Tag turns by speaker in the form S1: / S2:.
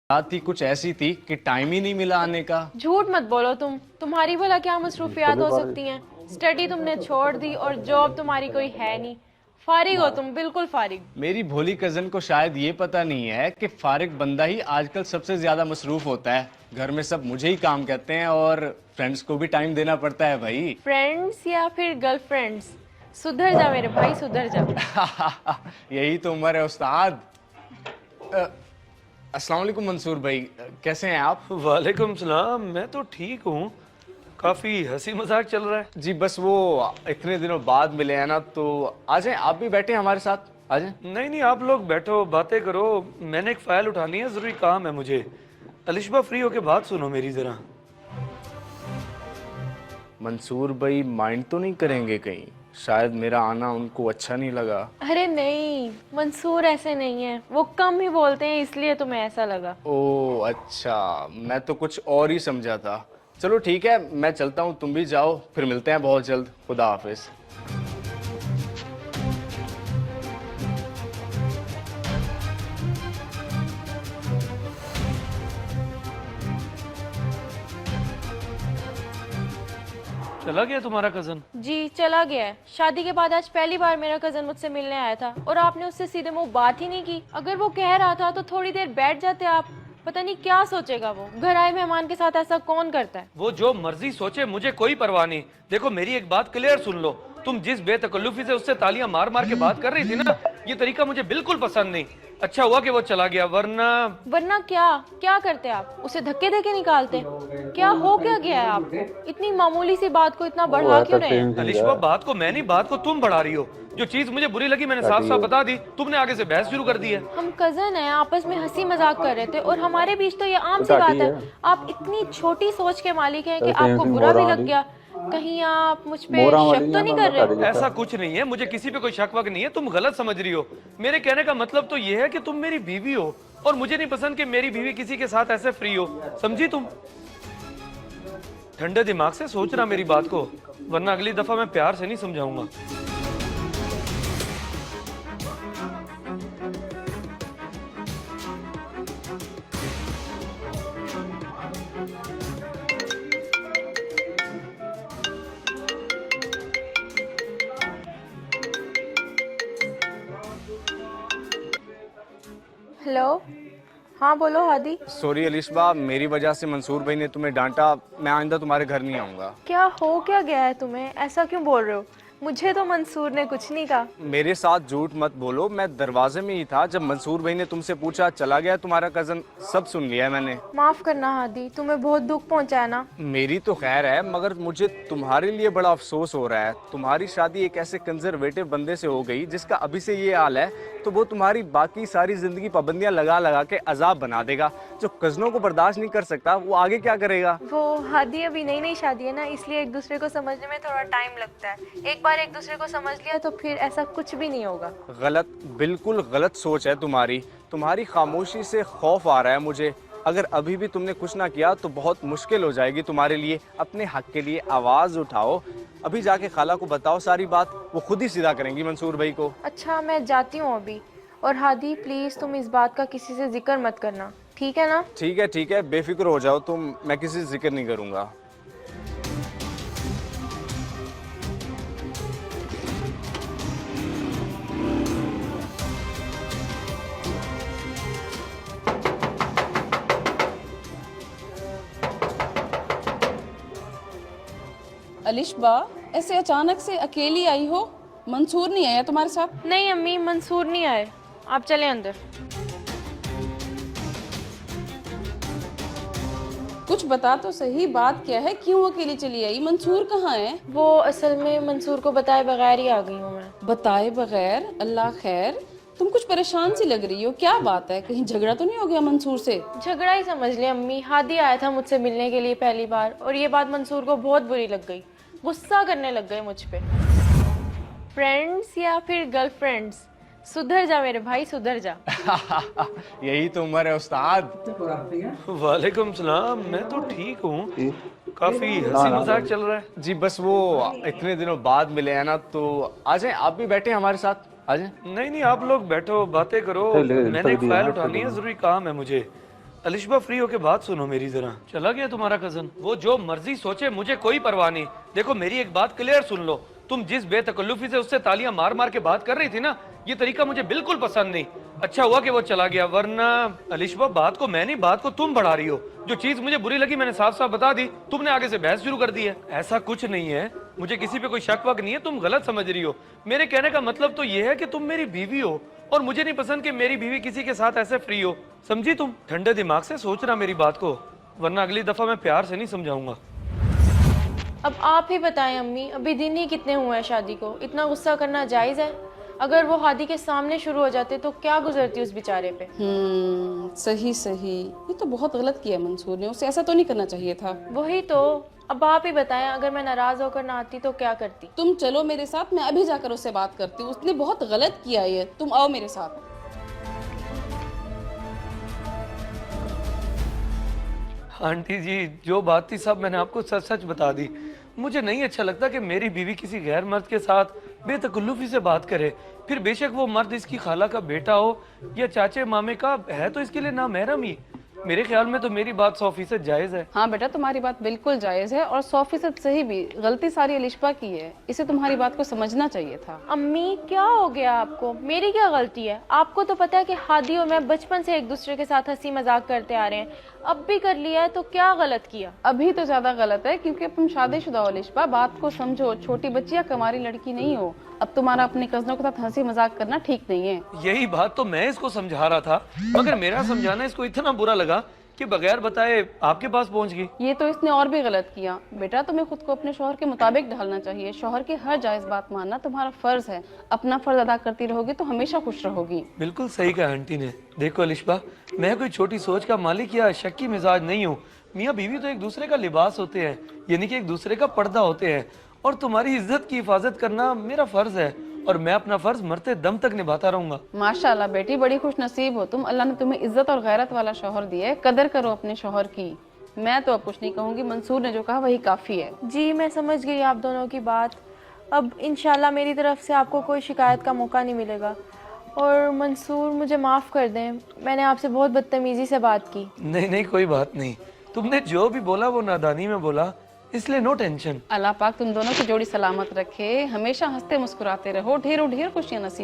S1: बात ही कुछ ऐसी थी कि टाइम ही नहीं मिला आने का।
S2: झूठ मत बोलो तुम्हारी भला क्या मसरूफियात हो सकती हैं। स्टडी तुमने छोड़ दी और जॉब तुम्हारी कोई है नहीं। फारिग हो तुम, बिल्कुल फारिग।
S1: मेरी भोली कजन को शायद ये पता नहीं है कि फारिग बंदा ही आजकल सबसे ज्यादा मसरूफ होता है। घर में सब मुझे ही काम कहते हैं और फ्रेंड्स को भी टाइम देना पड़ता है भाई।
S2: फ्रेंड्स या फिर गर्लफ्रेंड्स? सुधर जा मेरे भाई, सुधर जा।
S1: यही तो उम्र है उस्ताद। अस्सलाम वालेकुम मंसूर भाई, कैसे हैं आप?
S3: वालेकुम सलाम। मैं तो ठीक हूँ। काफी हंसी मजाक चल रहा है।
S1: जी बस वो इतने दिनों बाद मिले हैं ना, तो आ जाएं आप भी बैठे हमारे साथ, आ जाएं।
S3: नहीं नहीं, आप लोग बैठो, बातें करो। मैंने एक फाइल उठानी है, जरूरी काम है मुझे। अलिशबा फ्री होके बात सुनो मेरी जरा।
S1: मंसूर भाई माइंड तो नहीं करेंगे कहीं? शायद मेरा आना उनको अच्छा नहीं लगा।
S2: अरे नहीं, मंसूर ऐसे नहीं है, वो कम ही बोलते हैं इसलिए तुम्हें ऐसा लगा।
S1: ओ अच्छा, मैं तो कुछ और ही समझा था। चलो ठीक है, मैं चलता हूँ, तुम भी जाओ, फिर मिलते हैं बहुत जल्द। खुदा हाफिज।
S3: चला गया तुम्हारा कजन?
S2: जी चला गया है। शादी के बाद आज पहली बार मेरा कजन मुझसे मिलने आया था और आपने उससे सीधे मुंह बात ही नहीं की। अगर वो कह रहा था तो थोड़ी देर बैठ जाते आप। पता नहीं क्या सोचेगा वो। घर आए मेहमान के साथ ऐसा कौन करता है?
S3: वो जो मर्जी सोचे, मुझे कोई परवाह नहीं। देखो मेरी एक बात क्लियर सुन लो, तुम जिस बेतकल्लुफी से उससे तालियां मार मार के बात कर रही थी ना, ये तरीका मुझे बिल्कुल पसंद नहीं। अच्छा हुआ कि वो चला गया, वरना
S2: वरना क्या क्या करते आप? उसे धक्के देके निकालते? क्या हो क्या गया है आपको? इतनी मामूली सी बात को इतना बढ़ा क्यों रहे हैं?
S3: अलिशबा, बात को मैं नहीं, बात को तुम बढ़ा रही हो। जो चीज मुझे बुरी लगी मैंने साफ साफ बता दी, तुमने आगे से बहस शुरू कर दी है।
S2: हम कजन हैं, आपस में हंसी मजाक कर रहे थे और हमारे बीच तो ये आम सी बात है। आप इतनी छोटी सोच के मालिक हैं कि आपको बुरा भी लग गया। कहीं आप मुझ पे शक तो नहीं कर रहे?
S3: ऐसा कुछ नहीं है, मुझे किसी पे कोई शक वक नहीं है। तुम गलत समझ रही हो। मेरे कहने का मतलब तो ये है कि तुम मेरी बीवी हो और मुझे नहीं पसंद कि मेरी बीवी किसी के साथ ऐसे फ्री हो। समझी तुम? ठंडे दिमाग से सोचना मेरी बात को, वरना अगली दफा मैं प्यार से नहीं समझाऊंगा।
S2: हेलो, हाँ बोलो हादी।
S1: सॉरी अलिशबा, मेरी वजह से मंसूर भाई ने तुम्हें डांटा। मैं आइंदा तुम्हारे घर नहीं आऊंगा।
S2: क्या हो क्या गया है तुम्हें? ऐसा क्यों बोल रहे हो? मुझे तो मंसूर ने कुछ नहीं कहा।
S1: मेरे साथ झूठ मत बोलो, मैं दरवाजे में ही था जब मंसूर भाई ने तुमसे पूछा चला गया तुम्हारा कजन। सब सुन लिया है मैंने।
S2: माफ करना हादी, तुम्हें बहुत दुख पहुंचाया ना।
S1: मेरी तो खैर है, मगर मुझे तुम्हारे लिए बड़ा अफसोस हो रहा है। तुम्हारी शादी एक ऐसे कंजर्वेटिव बंदे से हो गई जिसका अभी से ये हाल है, तो वो तुम्हारी बाकी सारी जिंदगी पाबंदियां लगा लगा के अजाब बना देगा। जो कजनों को बर्दाश्त नहीं कर सकता वो आगे क्या करेगा?
S2: वो हादी अभी नई नई शादी है ना, इसलिए एक दूसरे को समझने में थोड़ा टाइम लगता है। एक बार एक दूसरे को समझ लिया तो फिर ऐसा कुछ भी नहीं होगा।
S1: गलत, बिल्कुल गलत सोच है तुम्हारी। तुम्हारी खामोशी से खौफ आ रहा है मुझे। अगर अभी भी तुमने कुछ ना किया तो बहुत मुश्किल हो जाएगी तुम्हारे लिए। अपने हक के लिए आवाज़ उठाओ। अभी जाके खाला को बताओ सारी बात, वो खुद ही सीधा करेंगी मंसूर भाई को।
S2: अच्छा मैं जाती हूँ अभी। और हादी प्लीज तुम इस बात का किसी से जिक्र मत करना, ठीक है ना?
S1: ठीक है, बेफिक्र हो जाओ तुम, मैं किसी से जिक्र नहीं करूँगा।
S4: अलिशबा, ऐसे अचानक से अकेली आई हो? मंसूर नहीं आया तुम्हारे साथ?
S2: नहीं अम्मी, मंसूर नहीं आए। आप चले अंदर।
S4: कुछ बता तो सही, बात क्या है? क्यों अकेली चली आई? मंसूर कहाँ है?
S2: वो असल में मंसूर को बताए बगैर ही आ गई हूँ मैं।
S4: बताए बगैर? अल्लाह खैर। तुम कुछ परेशान सी लग रही हो, क्या बात है? कहीं झगड़ा तो नहीं हो गया मंसूर से?
S2: झगड़ा ही समझ लिया अम्मी। हादी आया था मुझसे मिलने के लिए पहली बार और ये बात मंसूर को बहुत बुरी लग गई। गुस्सा करने लग गए मुझ पे। फ्रेंड्स या फिर गर्लफ्रेंड्स? सुधर जा मेरे भाई, सुधर जा।
S1: यही तो उम्र है उस्ताद।
S3: वालेकुम सलाम। मैं तो ठीक हूँ। काफी हंसी मजाक चल रहा है।
S1: जी बस वो इतने दिनों बाद मिले हैं ना, तो आ जाएं आप भी बैठे हमारे साथ, आ जाएं।
S3: नहीं नहीं, आप लोग बैठो, बातें करो। मैंने एक फाइल उठानी है, जरूरी काम है मुझे। अलिशबा फ्री होके बात सुनो मेरी जरा। चला गया तुम्हारा कजन। वो जो मर्जी सोचे, मुझे कोई परवाह नहीं। देखो मेरी एक बात क्लियर सुन लो, तुम जिस बेतकल्लुफी से उससे तालियां मार मार के बात कर रही थी ना, ये तरीका मुझे बिल्कुल पसंद नहीं। अच्छा हुआ कि वो चला गया, वरना अलिशबा बात को मैं नहीं, बात को तुम बढ़ा रही हो। जो चीज मुझे बुरी लगी मैंने साफ साफ बता दी, तुमने आगे से बहस शुरू कर दी है। ऐसा कुछ नहीं है, मुझे किसी पे कोई शक वक नहीं है, तुम गलत समझ रही हो। मेरे कहने का मतलब तो ये है कि तुम मेरी बीवी हो और मुझे नहीं पसंद कि मेरी बीवी किसी के साथ ऐसे फ्री हो। समझी तुम? ठंडे दिमाग से सोचना मेरी बात को, वरना अगली दफा मैं प्यार से नहीं समझाऊंगा।
S2: अब आप ही बताएं अम्मी, अभी दिन ही कितने हुए हैं शादी को, इतना गुस्सा करना जायज़ है? अगर वो हादी के सामने शुरू हो जाते तो क्या गुजरती उस बेचारे पे।
S4: सही सही, ये तो बहुत गलत किया मंसूर ने, उसे ऐसा तो नहीं करना चाहिए था।
S2: वही तो, अब आप ही बताएं, अगर मैं नाराज होकर ना आती तो क्या करती?
S4: तुम चलो मेरे साथ, मैं अभी जाकर उससे बात करती हूँ, उसने बहुत गलत किया ये, तुम आओ मेरे साथ।
S3: आंटी जी जो बात थी सब मैंने आपको सच सच बता दी। मुझे नहीं अच्छा लगता कि मेरी बीवी किसी गैर मर्द के साथ बेतकल्लुफी से बात करे, फिर बेशक वो मर्द इसकी खाला का बेटा हो या चाचे मामे का, है तो इसके लिए ना महरम ही। मेरे ख्याल में तो मेरी बात 100% जायज है।
S4: हाँ बेटा, तुम्हारी बात बिल्कुल जायज है और 100% सही भी। गलती सारी अलिशबा की है, इसे तुम्हारी बात को समझना चाहिए था।
S2: अम्मी क्या हो गया आपको? मेरी क्या गलती है? आपको तो पता है कि हादी और मैं बचपन से एक दूसरे के साथ हंसी मजाक करते आ रहे हैं, अब भी कर लिया है तो क्या गलत किया?
S4: अभी तो ज्यादा गलत है क्योंकि अब तुम शादीशुदा हो अलिशबा, बात को समझो, छोटी बच्ची या कमारी लड़की नहीं हो। अब तुम्हारा अपने कजनों के साथ हंसी मजाक करना ठीक नहीं है।
S3: यही बात तो मैं इसको समझा रहा था, मगर मेरा समझाना इसको इतना बुरा लगा कि बगैर बताए आपके पास पहुंच गई।
S4: ये तो इसने और भी गलत किया। बेटा तुम्हें खुद को अपने शौहर के मुताबिक ढालना चाहिए, शौहर की हर जायज बात मानना तुम्हारा फर्ज है। अपना फर्ज अदा करती रहोगी तो हमेशा खुश रहोगी।
S3: बिल्कुल सही कहा आंटी ने। देखो अलिशबा, मैं कोई छोटी सोच का मालिक या शक्की मिजाज नहीं हूँ। मियाँ बीवी तो एक दूसरे का लिबास होते हैं, यानी कि एक दूसरे का पर्दा होते हैं, और तुम्हारी इज्जत की हिफाजत करना मेरा फर्ज है और मैं अपना फर्ज मरते दम तक निभाता रहूंगा।
S4: माशाल्लाह बेटी, बड़ी खुश नसीब हो तुम, अल्लाह ने तुम्हें इज्जत और गैरत वाला शौहर दिया है। कदर करो अपने शौहर की। मैं तो अब कुछ नहीं कहूंगी, मंसूर ने जो कहा वही काफी है।
S2: जी मैं समझ गई आप दोनों की बात। अब इंशाल्लाह मेरी तरफ से आपको कोई शिकायत का मौका नहीं मिलेगा। और मंसूर मुझे माफ़ कर दें, मैंने आपसे बहुत बदतमीज़ी से बात की।
S3: नहीं नहीं कोई बात नहीं, तुमने जो भी बोला वो नादानी में बोला, इसलिए नो टेंशन।
S4: अल्लाह पाक तुम दोनों की जोड़ी सलामत रखे, हमेशा हंसते मुस्कुराते रहो, ढेरों ढेर खुशियां नसीब